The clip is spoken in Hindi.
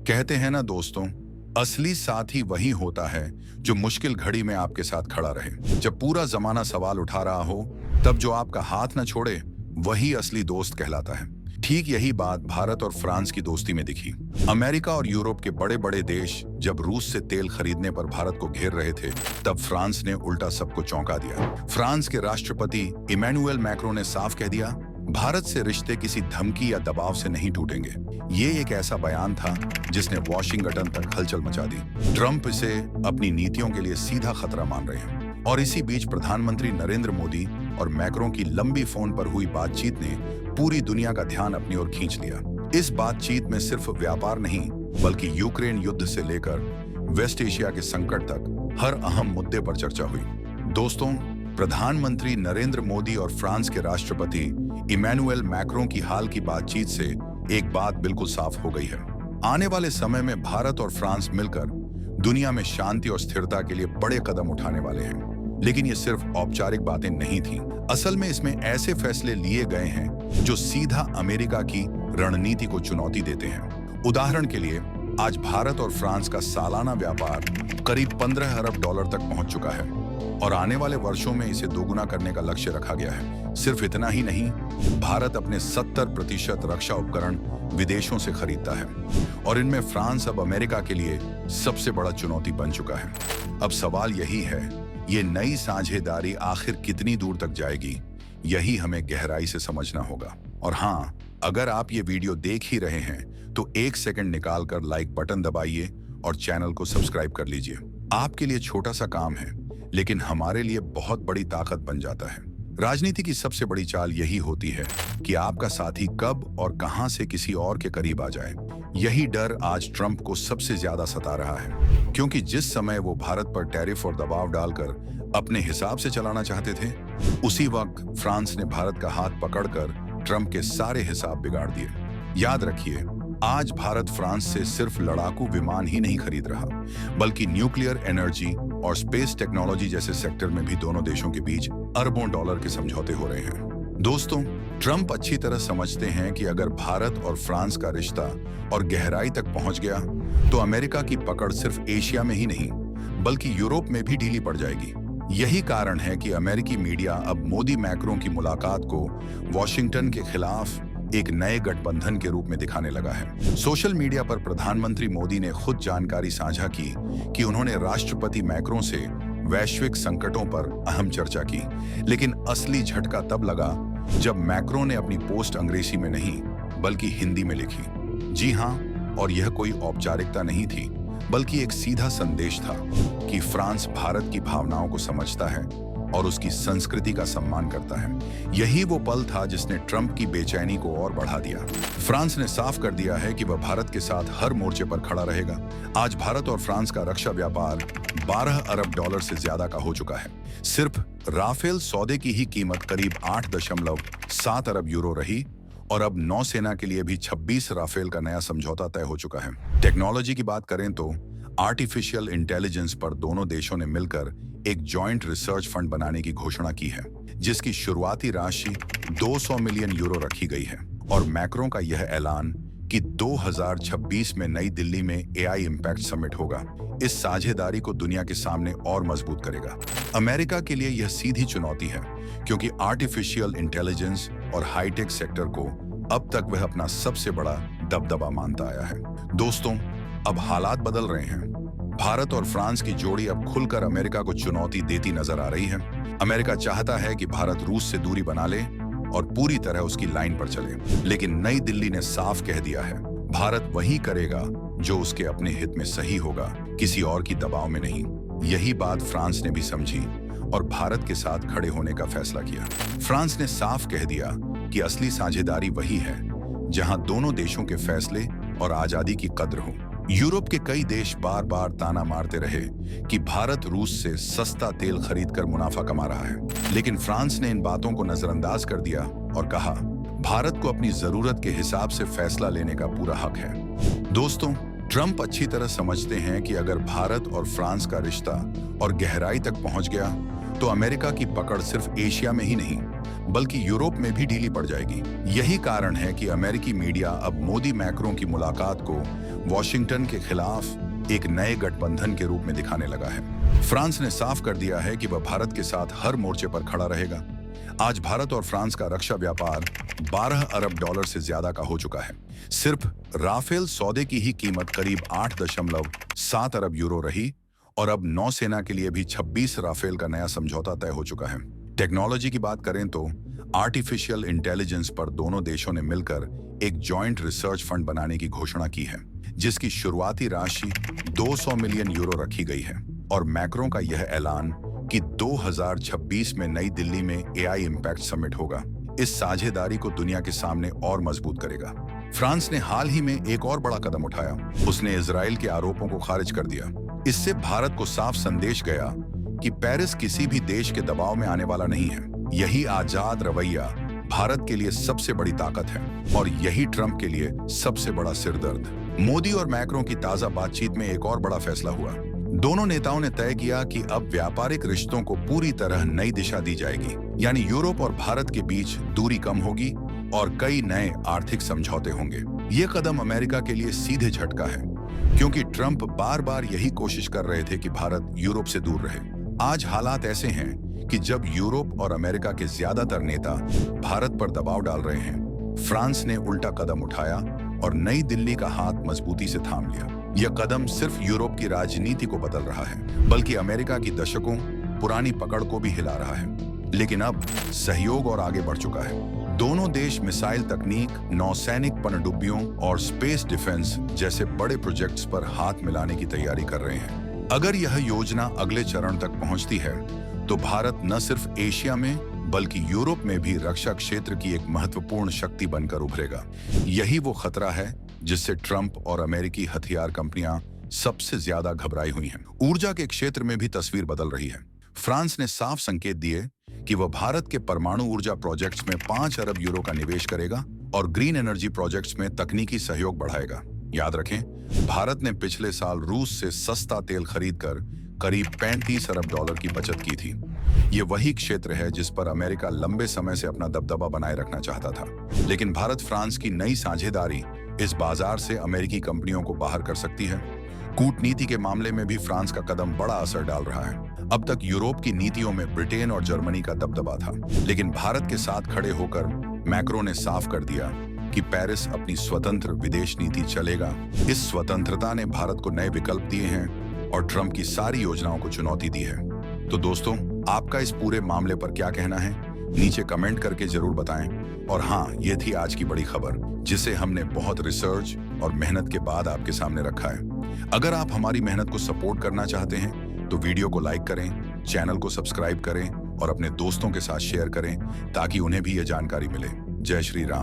कहते हैं ना दोस्तों, असली साथी वही होता है जो मुश्किल घड़ी में आपके साथ खड़ा रहे। जब पूरा जमाना सवाल उठा रहा हो, तब जो आपका हाथ न छोड़े, वही असली दोस्त कहलाता है। ठीक यही बात भारत और फ्रांस की दोस्ती में दिखी। अमेरिका और यूरोप के बड़े बड़े देश जब रूस से तेल खरीदने पर भारत को घेर रहे थे, तब फ्रांस ने उल्टा सबको चौंका दिया। फ्रांस के राष्ट्रपति इमैनुअल मैक्रो ने साफ कह दिया, भारत से रिश्ते किसी धमकी या दबाव से नहीं टूटेंगे। ये एक ऐसा बयान था जिसने वॉशिंगटन तक हलचल मचा दी। ट्रंप इसे अपनी नीतियों के लिए सीधा खतरा मान रहे हैं। और इसी बीच प्रधानमंत्री नरेंद्र मोदी और मैक्रों की लंबी फोन पर हुई बातचीत ने पूरी दुनिया का ध्यान अपनी ओर खींच लिया। इस बातचीत में सिर्फ व्यापार नहीं, बल्कि यूक्रेन युद्ध से लेकर वेस्ट एशिया के संकट तक हर अहम मुद्दे पर चर्चा हुई। दोस्तों, प्रधानमंत्री नरेंद्र मोदी और फ्रांस के राष्ट्रपति इमैनुअल मैक्रों की हाल की बातचीत से एक बात बिल्कुल साफ हो गई है। आने वाले समय में भारत और फ्रांस मिलकर दुनिया में शांति और स्थिरता के लिए बड़े कदम उठाने वाले हैं। लेकिन ये सिर्फ औपचारिक बातें नहीं थीं। असल में इसमें ऐसे फैसले लिए गए हैं जो सीधा अमेरिका की रणनीति को चुनौती देते हैं। उदाहरण के लिए, आज भारत और फ्रांस का सालाना व्यापार करीब 15 अरब डॉलर तक पहुंच चुका है और आने वाले वर्षों में इसे दोगुना करने का लक्ष्य रखा गया है। सिर्फ इतना ही नहीं, भारत अपने 70% रक्षा उपकरण विदेशों से खरीदता है और इनमें फ्रांस अब अमेरिका के लिए सबसे बड़ा चुनौती बन चुका है। अब सवाल यही है, ये नई साझेदारी आखिर कितनी दूर तक जाएगी? यही हमें गहराई से समझना होगा। और हाँ, अगर आप ये वीडियो देख ही रहे हैं तो 1 सेकंड निकालकर लाइक बटन दबाइए और चैनल को सब्सक्राइब कर लीजिए। आपके लिए छोटा सा काम है, लेकिन हमारे लिए बहुत बड़ी ताकत बन जाता है। राजनीति की सबसे बड़ी चाल यही होती है कि आपका साथी कब और कहां से किसी और के करीब आ जाए। यही डर आज ट्रंप को सबसे ज्यादा सता रहा है, क्योंकि जिस समय वो भारत पर टैरिफ और दबाव डालकर अपने हिसाब से चलाना चाहते थे, उसी वक्त फ्रांस ने भारत का हाथ पकड़कर ट्रंप के सारे हिसाब बिगाड़ दिए। याद रखिए, आज भारत फ्रांस से सिर्फ लड़ाकू विमान ही नहीं खरीद रहा, बल्कि न्यूक्लियर एनर्जी और स्पेस टेक्नोलॉजी जैसे सेक्टर में भी दोनों देशों के बीच अरबों डॉलर के समझौते हो रहे हैं। दोस्तों, ट्रंप अच्छी तरह समझते हैं कि अगर भारत और फ्रांस का रिश्ता और गहराई तक पहुंच गया, तो अमेरिका की पकड़ सिर्फ एशिया में ही नहीं, बल्कि यूरोप में भी ढीली पड़ जाएगी। यही कारण है कि अमेरिकी मीडिया अब मोदी मैक्रों की मुलाकात को वॉशिंगटन के खिलाफ एक नए गठबंधन के रूप में दिखाने लगा है। सोशल मीडिया पर प्रधानमंत्री मोदी ने खुद जानकारी साझा की कि उन्होंने राष्ट्रपति मैक्रों से वैश्विक संकटों पर अहम चर्चा की। लेकिन असली झटका तब लगा जब मैक्रों ने अपनी पोस्ट अंग्रेजी में नहीं, बल्कि हिंदी में लिखी। जी हाँ, और यह कोई औपचारिकता नहीं थी, बल्कि एक सीधा संदेश था कि फ्रांस भारत की भावनाओं को समझता है और उसकी संस्कृति का सम्मान करता है। यही वो पल था जिसने ट्रंप की बेचैनी को और बढ़ा दिया। फ्रांस ने साफ कर दिया है कि वह भारत के साथ हर मोर्चे पर खड़ा रहेगा। आज भारत और फ्रांस का रक्षा व्यापार 12 अरब डॉलर से ज्यादा का हो चुका है। सिर्फ राफेल सौदे की ही कीमत करीब 8.7 अरब यूरो रही और अब नौसेना के लिए भी 26 राफेल का नया समझौता तय हो चुका है। टेक्नोलॉजी की बात करें तो आर्टिफिशियल इंटेलिजेंस पर दोनों देशों ने मिलकर एक जॉइंट रिसर्च फंड बनाने की घोषणा की है, जिसकी शुरुआती राशि 200 मिलियन यूरो रखी गई है। और मैक्रों का यह ऐलान कि 2026 में नई दिल्ली में एआई इम्पैक्ट समिट होगा, इस साझेदारी को दुनिया के सामने और मजबूत करेगा। अमेरिका के लिए यह सीधी चुनौती है, क्योंकि आर्टिफिशियल इंटेलिजेंस और हाईटेक सेक्टर को अब तक वह अपना सबसे बड़ा दबदबा मानता आया है। दोस्तों, अब हालात बदल रहे हैं। भारत और फ्रांस की जोड़ी अब खुलकर अमेरिका को चुनौती देती नजर आ रही है। अमेरिका चाहता है कि भारत रूस से दूरी बना ले और पूरी तरह उसकी लाइन पर चले, लेकिन नई दिल्ली ने साफ कह दिया है, भारत वही करेगा जो उसके अपने हित में सही होगा, किसी और की दबाव में नहीं। यही बात फ्रांस ने भी समझी और भारत के साथ खड़े होने का फैसला किया। फ्रांस ने साफ कह दिया कि असली साझेदारी वही है जहां दोनों देशों के फैसले और आजादी की कद्र हो। यूरोप के कई देश बार बार ताना मारते रहे कि भारत रूस से सस्ता तेल खरीदकर मुनाफा कमा रहा है, लेकिन फ्रांस ने इन बातों को नजरअंदाज कर दिया और कहा, भारत को अपनी जरूरत के हिसाब से फैसला लेने का पूरा हक है। दोस्तों, ट्रंप अच्छी तरह समझते हैं कि अगर भारत और फ्रांस का रिश्ता और गहराई तक पहुंच गया, तो अमेरिका की पकड़ सिर्फ एशिया में ही नहीं, बल्कि यूरोप में भी ढीली पड़ जाएगी। यही कारण है कि अमेरिकी मीडिया अब मोदी मैक्रों की मुलाकात को वॉशिंगटन के खिलाफ एक नए गठबंधन के रूप में दिखाने लगा है। फ्रांस ने साफ कर दिया है कि वह भारत के साथ हर मोर्चे पर खड़ा रहेगा। आज भारत और फ्रांस का रक्षा व्यापार 12 अरब डॉलर से ज्यादा का हो चुका है। सिर्फ राफेल सौदे की ही कीमत करीब 8.7 अरब यूरो रही और अब नौसेना के लिए भी 26 राफेल का नया समझौता तय हो चुका है। टेक्नोलॉजी की बात करें तो आर्टिफिशियल इंटेलिजेंस पर दोनों देशों ने मिलकर एक जॉइंट रिसर्च फंड बनाने की घोषणा की है, जिसकी शुरुआती राशि 200 मिलियन यूरो रखी गई है। और मैक्रों का यह ऐलान कि 2026 में नई दिल्ली में एआई इम्पैक्ट समिट होगा, इस साझेदारी को दुनिया के सामने और मजबूत करेगा। फ्रांस ने हाल ही में एक और बड़ा कदम उठाया। उसने इजराइल के आरोपों को खारिज कर दिया। इससे भारत को साफ संदेश गया कि पेरिस किसी भी देश के दबाव में आने वाला नहीं है। यही आजाद रवैया भारत के लिए सबसे बड़ी ताकत है और यही ट्रंप के लिए सबसे बड़ा सिरदर्द। मोदी और मैक्रों की ताजा बातचीत में एक और बड़ा फैसला हुआ। दोनों नेताओं ने तय किया कि अब व्यापारिक रिश्तों को पूरी तरह नई दिशा दी जाएगी, यानी यूरोप और भारत के बीच दूरी कम होगी और कई नए आर्थिक समझौते होंगे। ये कदम अमेरिका के लिए सीधे झटका है, क्योंकि ट्रंप बार बार यही कोशिश कर रहे थे कि भारत यूरोप से दूर रहे। आज हालात ऐसे हैं कि जब यूरोप और अमेरिका के ज्यादातर नेता भारत पर दबाव डाल रहे हैं, फ्रांस ने उल्टा कदम उठाया और नई दिल्ली का हाथ मजबूती से थाम लिया। यह कदम सिर्फ यूरोप की राजनीति को बदल रहा है, बल्कि अमेरिका की दशकों पुरानी पकड़ को भी हिला रहा है। लेकिन अब सहयोग और आगे बढ़ चुका है। दोनों देश मिसाइल तकनीक, नौसैनिक पनडुब्बियों और स्पेस डिफेंस जैसे बड़े प्रोजेक्ट्स पर हाथ मिलाने की तैयारी कर रहे हैं। अगर यह योजना अगले चरण तक पहुंचती है, तो भारत न सिर्फ एशिया में बल्कि यूरोप में भी रक्षा क्षेत्र की एक महत्वपूर्ण शक्ति बनकर उभरेगा। यही वो खतरा है जिससे ट्रंप और अमेरिकी हथियार कंपनियां सबसे ज्यादा घबराई हुई हैं। ऊर्जा के क्षेत्र में भी तस्वीर बदल रही है। फ्रांस ने साफ संकेत दिए कि वह भारत के परमाणु ऊर्जा प्रोजेक्ट्स में 5 अरब यूरो का निवेश करेगा और ग्रीन एनर्जी प्रोजेक्ट्स में तकनीकी सहयोग बढ़ाएगा। याद रखें, भारत ने पिछले साल रूस से सस्ता तेल खरीदकर करीब 35 अरब डॉलर की बचत की थी। ये वही क्षेत्र है जिस पर अमेरिका लंबे समय से अपना दबदबा बनाए रखना चाहता था। लेकिन भारत फ्रांस की नई साझेदारी इस बाजार से अमेरिकी कंपनियों को बाहर कर सकती है। कूटनीति के मामले में भी फ्रांस का कदम बड़ा असर डाल रहा है। अब तक यूरोप की नीतियों में ब्रिटेन और जर्मनी का दबदबा था, लेकिन भारत के साथ खड़े होकर मैक्रो ने साफ कर दिया कि पेरिस अपनी स्वतंत्र विदेश नीति चलेगा। इस स्वतंत्रता ने भारत को नए विकल्प दिए हैं और ट्रंप की सारी योजनाओं को चुनौती दी है। तो दोस्तों, आपका इस पूरे मामले पर क्या कहना है? नीचे कमेंट करके जरूर बताएं। और हाँ, ये थी आज की बड़ी खबर, जिसे हमने बहुत रिसर्च और मेहनत के बाद आपके सामने रखा है। अगर आप हमारी मेहनत को सपोर्ट करना चाहते हैं, तो वीडियो को लाइक करें, चैनल को सब्सक्राइब करें और अपने दोस्तों के साथ शेयर करें, ताकि उन्हें भी ये जानकारी मिले। जय श्री राम।